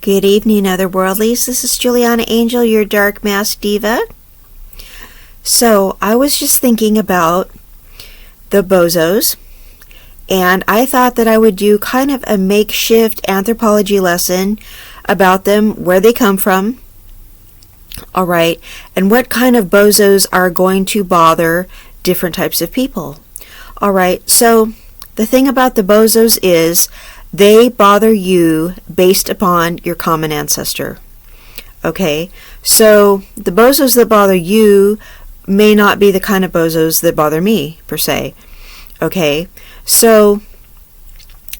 Good evening, otherworldlies. This is Juliana Angel, your Dark Mask Diva. So, I was just thinking about the Bozos, and I thought that I would do kind of a makeshift anthropology lesson about them, where they come from, alright, and what kind of Bozos are going to bother different types of people. Alright, so the thing about the Bozos is they bother you based upon your common ancestor. Okay, so the Bozos that bother you may not be the kind of Bozos that bother me, per se. Okay, so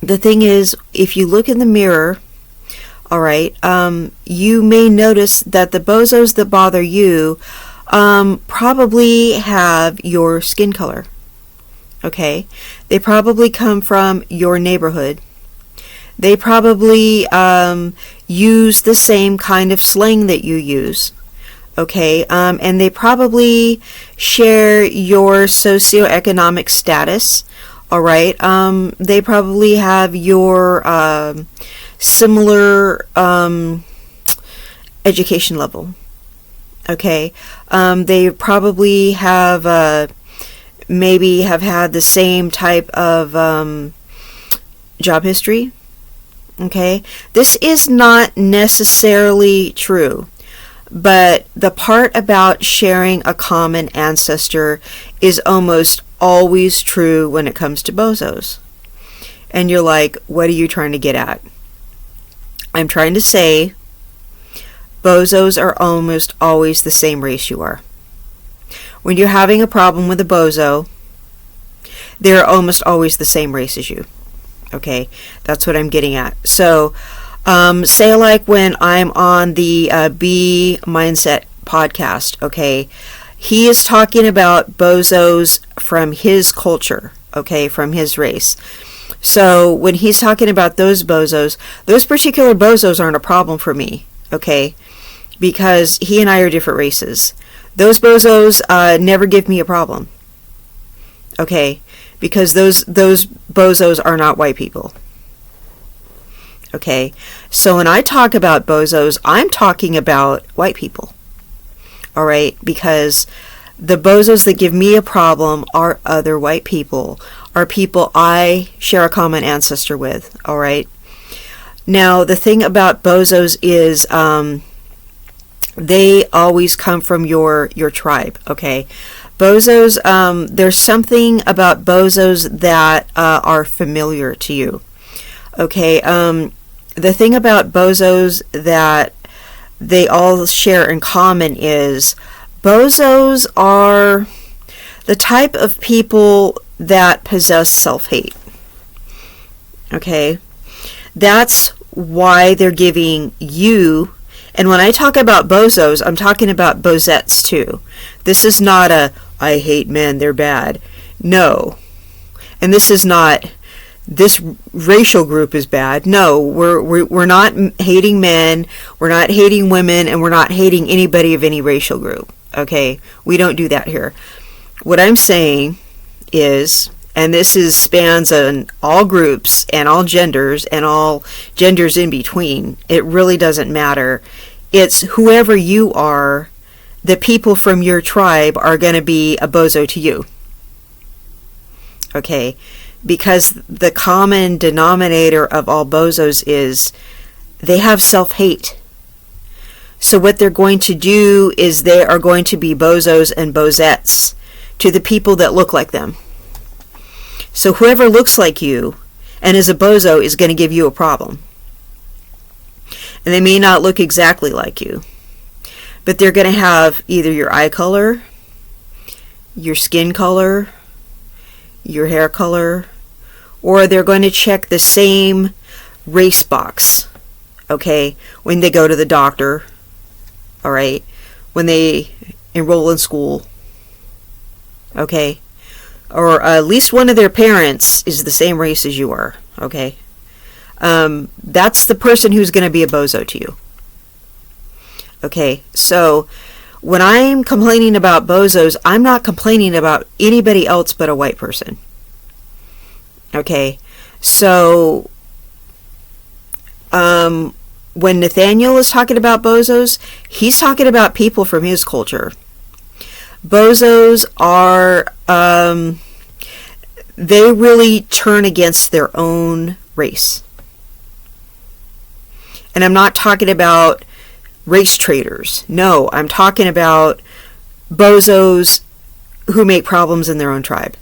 the thing is, if you look in the mirror, alright, you may notice that the Bozos that bother you probably have your skin color. Okay, they probably come from your neighborhood. They probably use the same kind of slang that you use, okay? And they probably share your socioeconomic status, all right? They probably have your similar education level, okay? They probably have maybe have had the same type of job history. Okay, this is not necessarily true, but the part about sharing a common ancestor is almost always true when it comes to Bozos. And you're like, what are you trying to get at? I'm trying to say Bozos are almost always the same race you are. When you're having a problem with a Bozo, they're almost always the same race as you. Okay, that's what I'm getting at. So, say like when I'm on the B Mindset podcast, okay, he is talking about Bozos from his culture, okay, from his race. So, when he's talking about those Bozos, those particular Bozos aren't a problem for me, okay, because he and I are different races. Those Bozos never give me a problem, okay, because those Bozos are not white people. Okay, so when I talk about Bozos, I'm talking about white people. Alright, because the Bozos that give me a problem are other white people, are people I share a common ancestor with. Alright, now the thing about Bozos is they always come from your tribe. Okay, Bozos, there's something about Bozos that are familiar to you. Okay, the thing about Bozos that they all share in common is Bozos are the type of people that possess self-hate. Okay, that's why they're giving you, and when I talk about Bozos, I'm talking about Bozettes too. This is not a I hate men, they're bad. No. And this is not this racial group is bad. No, we're not hating men, we're not hating women, and we're not hating anybody of any racial group. Okay? We don't do that here. What I'm saying is, and this spans on all groups and all genders and all genders in between. It really doesn't matter. It's whoever you are, the people from your tribe are going to be a Bozo to you. Okay? Because the common denominator of all Bozos is they have self-hate. So what they're going to do is they are going to be Bozos and Bozettes to the people that look like them. So whoever looks like you and is a Bozo is going to give you a problem. And they may not look exactly like you, but they're going to have either your eye color, your skin color, your hair color, or they're going to check the same race box, okay, when they go to the doctor, all right, when they enroll in school, okay, or at least one of their parents is the same race as you are, okay. That's the person who's going to be a Bozo to you. Okay, so when I'm complaining about Bozos, I'm not complaining about anybody else but a white person. Okay, so when Nathaniel is talking about bozos, he's talking about people from his culture. Bozos are, they really turn against their own race. And I'm not talking about race traitors. No, I'm talking about bozos who make problems in their own tribe.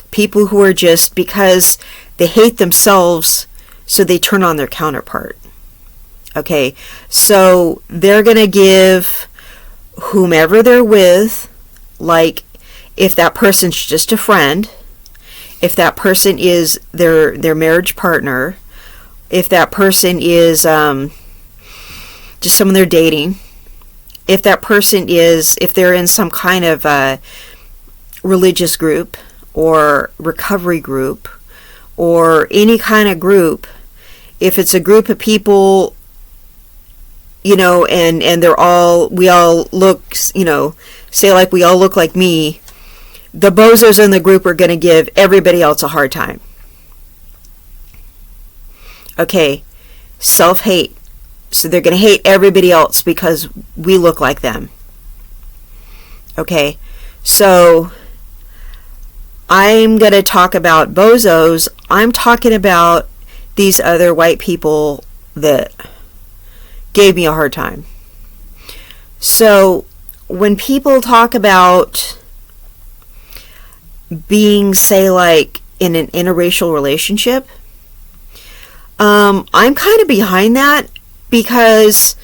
People who are just, because they hate themselves, so they turn on their counterpart. Okay, so they're going to give whomever they're with, like if that person's just a friend, if that person is their marriage partner, if that person is just someone they're dating, if that person is, if they're in some kind of religious group or recovery group or any kind of group, if it's a group of people, you know, and we all look, you know, say like we all look like me, the bozos in the group are going to give everybody else a hard time. Okay, self-hate. So they're going to hate everybody else because we look like them. Okay, so I'm going to talk about bozos. I'm talking about these other white people that gave me a hard time. So when people talk about being, say, like in an interracial relationship, I'm kind of behind that, because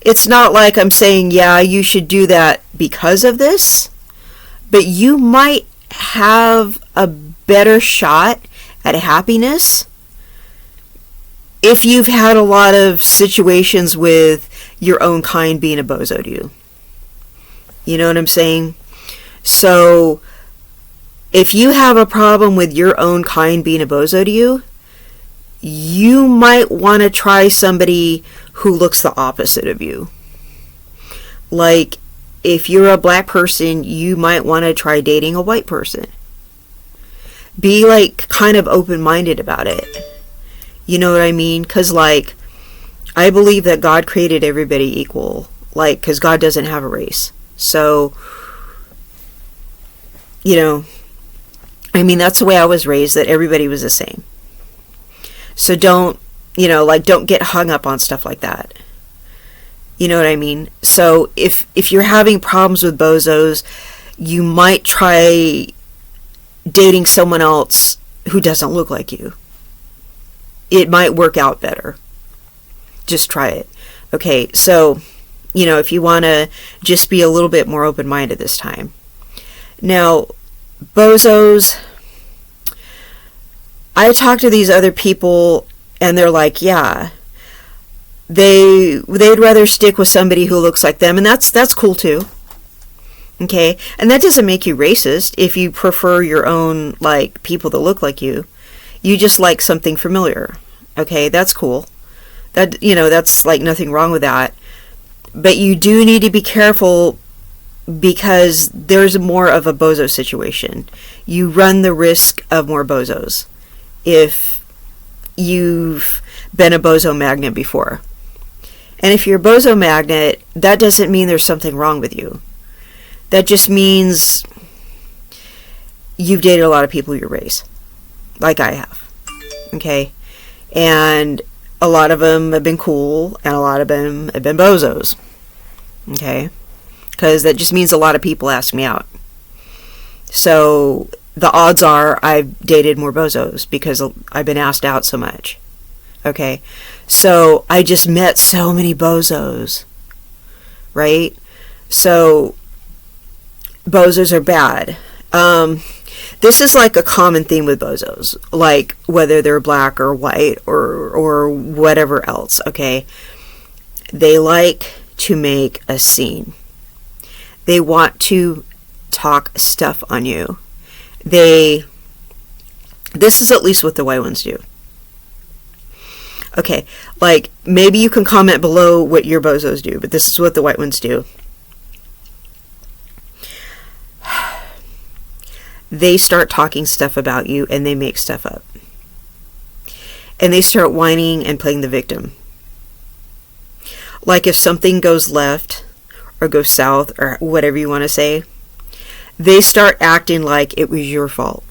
it's not like I'm saying, yeah, you should do that because of this, but you might have a better shot at happiness if you've had a lot of situations with your own kind being a bozo to you. You know what I'm saying? So if you have a problem with your own kind being a bozo to you, you might want to try somebody who looks the opposite of you. Like, if you're a black person, you might want to try dating a white person. Be, like, kind of open-minded about it. You know what I mean? Because, like, I believe that God created everybody equal. Like, because God doesn't have a race. So, you know, I mean, that's the way I was raised, that everybody was the same. So don't, you know, like, don't get hung up on stuff like that. You know what I mean? So if you're having problems with bozos, you might try dating someone else who doesn't look like you. It might work out better. Just try it. Okay, so, you know, if you want to just be a little bit more open-minded this time. Now, bozos, I talk to these other people and they're like, yeah, they'd rather stick with somebody who looks like them, and that's cool too. Okay, and that doesn't make you racist if you prefer your own, like, people that look like you. You just like something familiar. Okay, that's cool. That, you know, that's like nothing wrong with that. But you do need to be careful, because there's more of a bozo situation. You run the risk of more bozos if you've been a bozo magnet before. And if you're a bozo magnet, that doesn't mean there's something wrong with you. That just means you've dated a lot of people your race, like I have. Okay? And a lot of them have been cool, and a lot of them have been bozos. Okay? Because that just means a lot of people ask me out. So the odds are I've dated more bozos because I've been asked out so much. Okay? So I just met so many bozos. Right? So bozos are bad. This is like a common theme with bozos. Like, whether they're black or white or whatever else. Okay? They like to make a scene. They want to talk stuff on you. This is at least what the white ones do. Okay, like, maybe you can comment below what your bozos do, but this is what the white ones do. They start talking stuff about you, and they make stuff up. and they start whining and playing the victim. Like if something goes left or goes south or whatever you want to say, they start acting like it was your fault.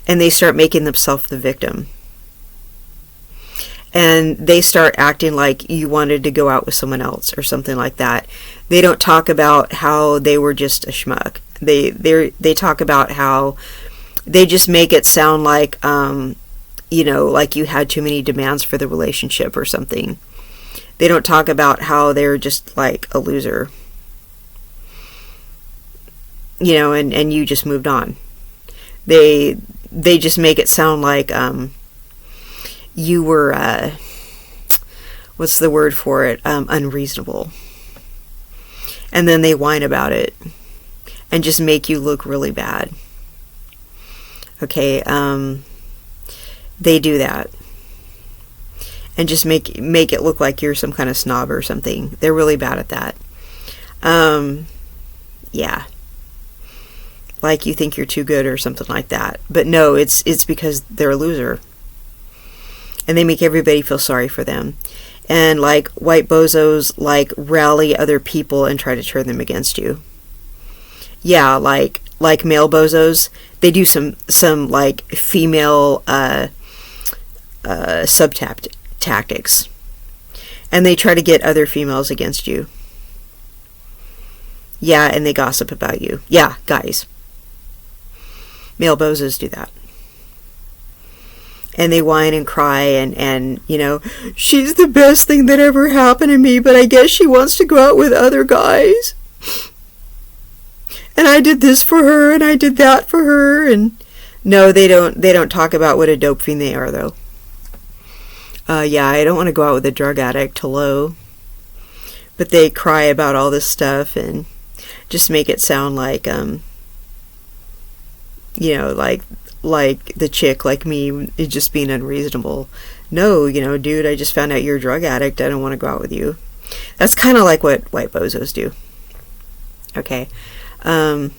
And they start making themselves the victim. And they start acting like you wanted to go out with someone else or something like that. They don't talk about how they were just a schmuck. They talk about how they just make it sound like, like you had too many demands for the relationship or something. They don't talk about how they're just like a loser. And you just moved on. They just make it sound like you were, what's the word for it? Unreasonable. And then they whine about it and just make you look really bad. Okay, they do that. And just make it look like you're some kind of snob or something. They're really bad at that. Yeah. Like you think you're too good or something like that. But no, it's because they're a loser. And they make everybody feel sorry for them. And like white bozos like rally other people and try to turn them against you. Yeah, like male bozos, they do some like female tactics, and they try to get other females against you. Yeah, and they gossip about you. Yeah, guys, male bozos do that, and they whine and cry and she's the best thing that ever happened to me, but I guess she wants to go out with other guys, and I did this for her and I did that for her. And no, they don't talk about what a dope fiend they are, though. Yeah, I don't want to go out with a drug addict, hello. But they cry about all this stuff and just make it sound like, like the chick, like me, is just being unreasonable. No, dude, I just found out you're a drug addict. I don't want to go out with you. That's kind of like what white bozos do. Okay. And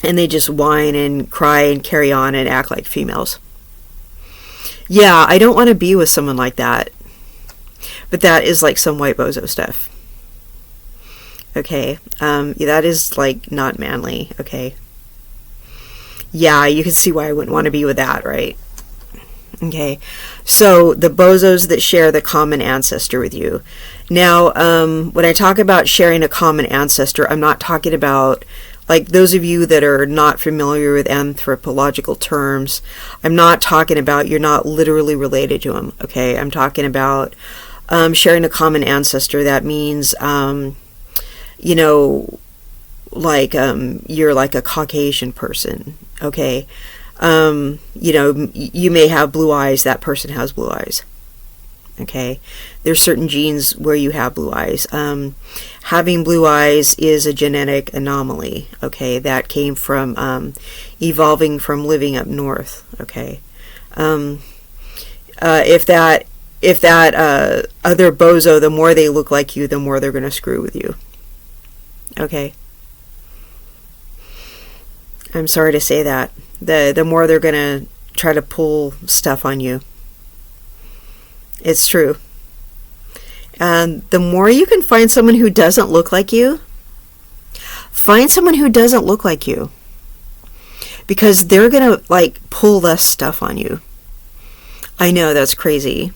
they just whine and cry and carry on and act like females. Yeah, I don't want to be with someone like that. But that is like some white bozo stuff. Okay. That is like not manly. Okay. Yeah, you can see why I wouldn't want to be with that, right? Okay. So the bozos that share the common ancestor with you. Now, when I talk about sharing a common ancestor, I'm not talking about, like, those of you that are not familiar with anthropological terms, I'm not talking about you're not literally related to them, okay? I'm talking about sharing a common ancestor. That means, you're like a Caucasian person, okay? You may have blue eyes, that person has blue eyes. Okay, there's certain genes where you have blue eyes. Having blue eyes is a genetic anomaly. Okay, that came from evolving from living up north. Okay, if that other bozo, the more they look like you, the more they're gonna screw with you. Okay, I'm sorry to say that. The more they're gonna try to pull stuff on you. It's true. And the more you can find someone who doesn't look like you, find someone who doesn't look like you. Because they're going to, like, pull less stuff on you. I know, that's crazy.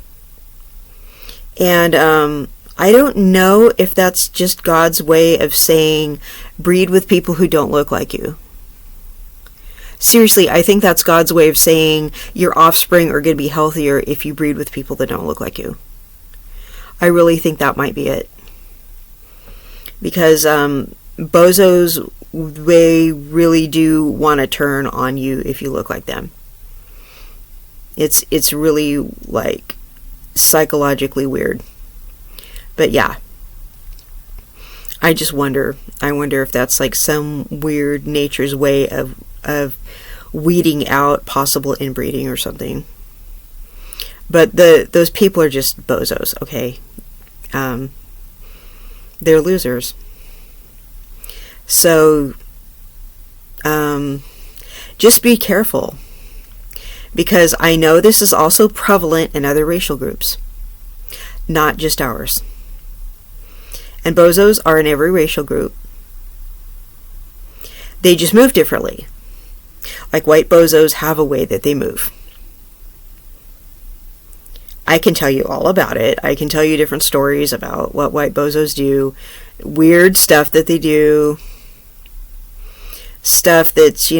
And I don't know if that's just God's way of saying, breed with people who don't look like you. Seriously, I think that's God's way of saying your offspring are going to be healthier if you breed with people that don't look like you. I really think that might be it. Because bozos, they really do want to turn on you if you look like them. It's really, like, psychologically weird. But yeah. I just wonder. I wonder if that's like some weird nature's way of weeding out possible inbreeding or something. But those people are just bozos, okay? They're losers. So, just be careful. because I know this is also prevalent in other racial groups, not just ours. And bozos are in every racial group. They just move differently. Like white bozos have a way that they move. I can tell you all about it. I can tell you different stories about what white bozos do, weird stuff that they do, stuff that's,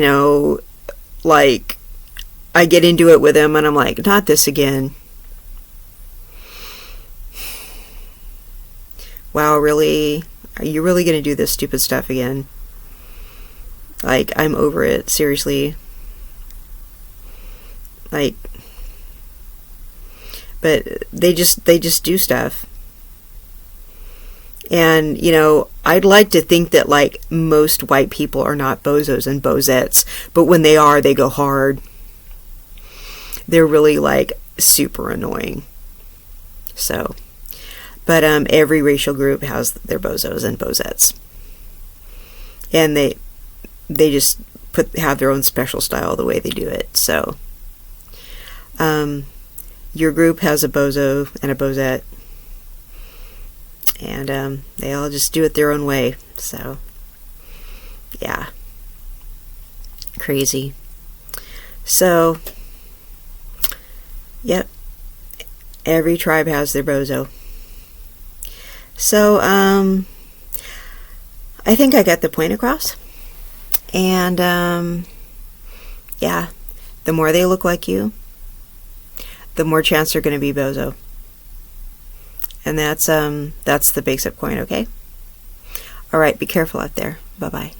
like, I get into it with them and I'm like, not this again. Wow, really? Are you really going to do this stupid stuff again? Like, I'm over it, seriously. Like, but they just do stuff. And, I'd like to think that, like, most white people are not bozos and bozettes, but when they are, they go hard. They're really, like, super annoying. So, but every racial group has their bozos and bozettes. And they just have their own special style the way they do it. So, your group has a bozo and a bozette, and they all just do it their own way. So, yeah, crazy. So, yep, every tribe has their bozo. So, I think I got the point across. And, yeah, the more they look like you, the more chance they're going to be bozo. And that's the basic point, okay? All right, be careful out there. Bye-bye.